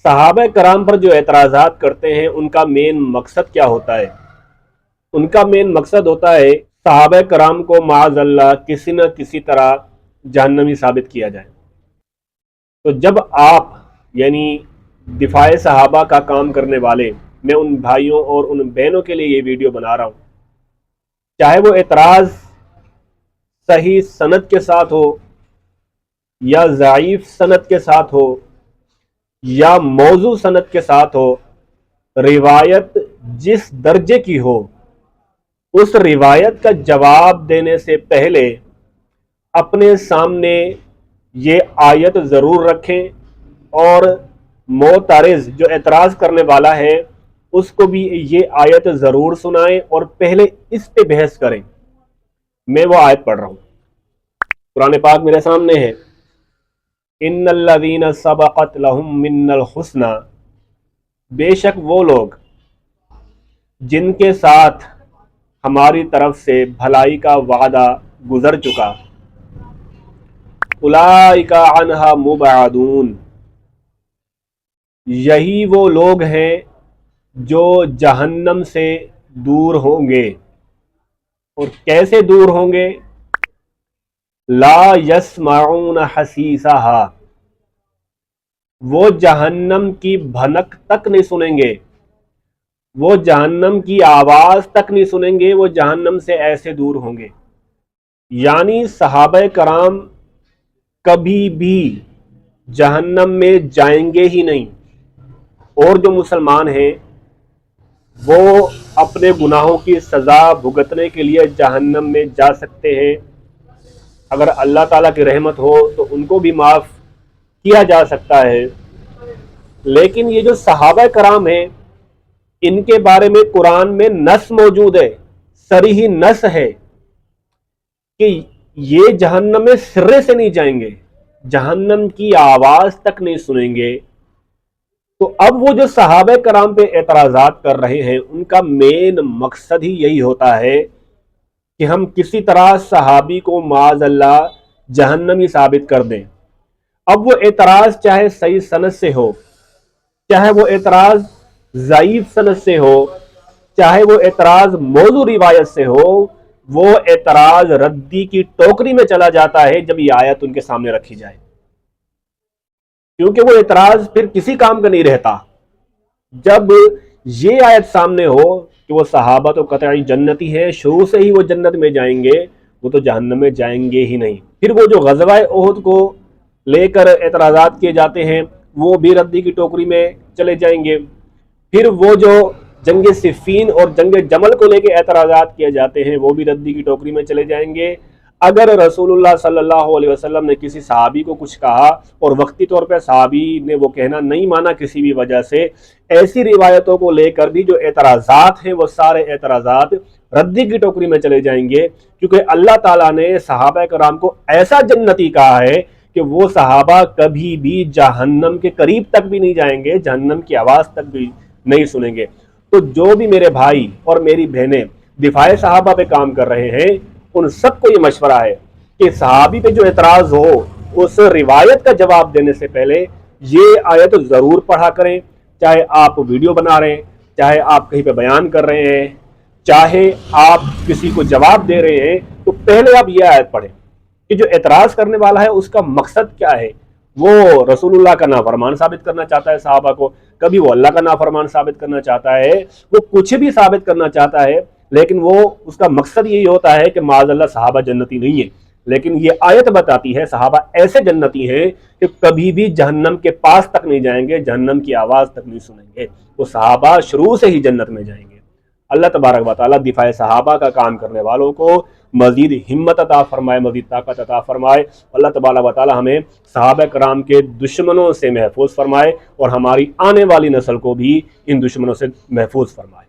صحابہ کرام پر جو اعتراضات کرتے ہیں ان کا مین مقصد کیا ہوتا ہے؟ ان کا مین مقصد ہوتا ہے صحابہ کرام کو معاذ اللہ کسی نہ کسی طرح جہنمی ثابت کیا جائے۔ تو جب آپ یعنی دفاع صحابہ کا کام کرنے والے، میں ان بھائیوں اور ان بہنوں کے لیے یہ ویڈیو بنا رہا ہوں، چاہے وہ اعتراض صحیح سند کے ساتھ ہو یا ضعیف سند کے ساتھ ہو یا موضوع سند کے ساتھ ہو، روایت جس درجے کی ہو اس روایت کا جواب دینے سے پہلے اپنے سامنے یہ آیت ضرور رکھیں اور معترض جو اعتراض کرنے والا ہے اس کو بھی یہ آیت ضرور سنائیں اور پہلے اس پہ بحث کریں۔ میں وہ آیت پڑھ رہا ہوں، قرآن پاک میرے سامنے ہے۔ ان الذین سبقت لہم من الحسنی، بے شک وہ لوگ جن کے ساتھ ہماری طرف سے بھلائی کا وعدہ گزر چکا، اولئک عنہا مبعدون، یہی وہ لوگ ہیں جو جہنم سے دور ہوں گے۔ اور کیسے دور ہوں گے؟ لا یسمعون حسیسہا، وہ جہنم کی بھنک تک نہیں سنیں گے، وہ جہنم کی آواز تک نہیں سنیں گے، وہ جہنم سے ایسے دور ہوں گے۔ یعنی صحابہ کرام کبھی بھی جہنم میں جائیں گے ہی نہیں، اور جو مسلمان ہیں وہ اپنے گناہوں کی سزا بھگتنے کے لیے جہنم میں جا سکتے ہیں۔ اگر اللہ تعالیٰ کی رحمت ہو تو ان کو بھی معاف کیا جا سکتا ہے، لیکن یہ جو صحابہ کرام ہیں ان کے بارے میں قرآن میں نص موجود ہے، صریح نص ہے کہ یہ جہنم میں سرے سے نہیں جائیں گے، جہنم کی آواز تک نہیں سنیں گے۔ تو اب وہ جو صحابہ کرام پہ اعتراضات کر رہے ہیں ان کا مین مقصد ہی یہی ہوتا ہے کہ ہم کسی طرح صحابی کو معاذ اللہ جہنمی ثابت کر دیں۔ اب وہ اعتراض چاہے صحیح سند سے ہو، چاہے وہ اعتراض ضعیف سند سے ہو، چاہے وہ اعتراض موضوع روایت سے ہو، وہ اعتراض ردی کی ٹوکری میں چلا جاتا ہے جب یہ آیت ان کے سامنے رکھی جائے، کیونکہ وہ اعتراض پھر کسی کام کا نہیں رہتا۔ جب یہ آیت سامنے ہو کہ وہ صحابہ تو قطعی جنتی ہیں، شروع سے ہی وہ جنت میں جائیں گے، وہ تو جہنم میں جائیں گے ہی نہیں، پھر وہ جو غزوہ احد کو لے کر اعتراضات کیے جاتے ہیں وہ بھی ردی کی ٹوکری میں چلے جائیں گے، پھر وہ جو جنگ صفین اور جنگ جمل کو لے کے اعتراضات کیے جاتے ہیں وہ بھی ردی کی ٹوکری میں چلے جائیں گے۔ اگر رسول اللہ صلی اللہ علیہ وسلم نے کسی صحابی کو کچھ کہا اور وقتی طور پہ صحابی نے وہ کہنا نہیں مانا کسی بھی وجہ سے، ایسی روایتوں کو لے کر بھی جو اعتراضات ہیں وہ سارے اعتراضات ردی کی ٹوکری میں چلے جائیں گے، کیونکہ اللہ تعالیٰ نے صحابہ کرام کو ایسا جنتی کہا ہے کہ وہ صحابہ کبھی بھی جہنم کے قریب تک بھی نہیں جائیں گے، جہنم کی آواز تک بھی نہیں سنیں گے۔ تو جو بھی میرے بھائی اور میری بہنیں دفاع صحابہ پہ کام کر رہے ہیں ان سب کو یہ مشورہ ہے کہ صحابی پہ جو اعتراض ہو اس روایت کا جواب دینے سے پہلے یہ آیت ضرور پڑھا کریں، چاہے آپ ویڈیو بنا رہے ہیں، چاہے آپ کہیں پہ بیان کر رہے ہیں، چاہے آپ کسی کو جواب دے رہے ہیں، تو پہلے آپ یہ آیت پڑھیں کہ جو اعتراض کرنے والا ہے اس کا مقصد کیا ہے۔ وہ رسول اللہ کا نافرمان ثابت کرنا چاہتا ہے صحابہ کو، کبھی وہ اللہ کا نافرمان ثابت کرنا چاہتا ہے، وہ کچھ بھی ثابت کرنا چاہتا ہے، لیکن وہ اس کا مقصد یہی ہوتا ہے کہ معاذ اللہ صحابہ جنتی نہیں ہیں، لیکن یہ آیت بتاتی ہے صحابہ ایسے جنتی ہیں کہ کبھی بھی جہنم کے پاس تک نہیں جائیں گے، جہنم کی آواز تک نہیں سنیں گے، وہ صحابہ شروع سے ہی جنت میں جائیں گے۔ اللہ تبارک و تعالیٰ دفاع صحابہ کا کام کرنے والوں کو مزید ہمت عطا فرمائے، مزید طاقت عطا فرمائے۔ اللہ تبارک و تعالیٰ ہمیں صحابہ کرام کے دشمنوں سے محفوظ فرمائے اور ہماری آنے والی نسل کو بھی ان دشمنوں سے محفوظ فرمائے۔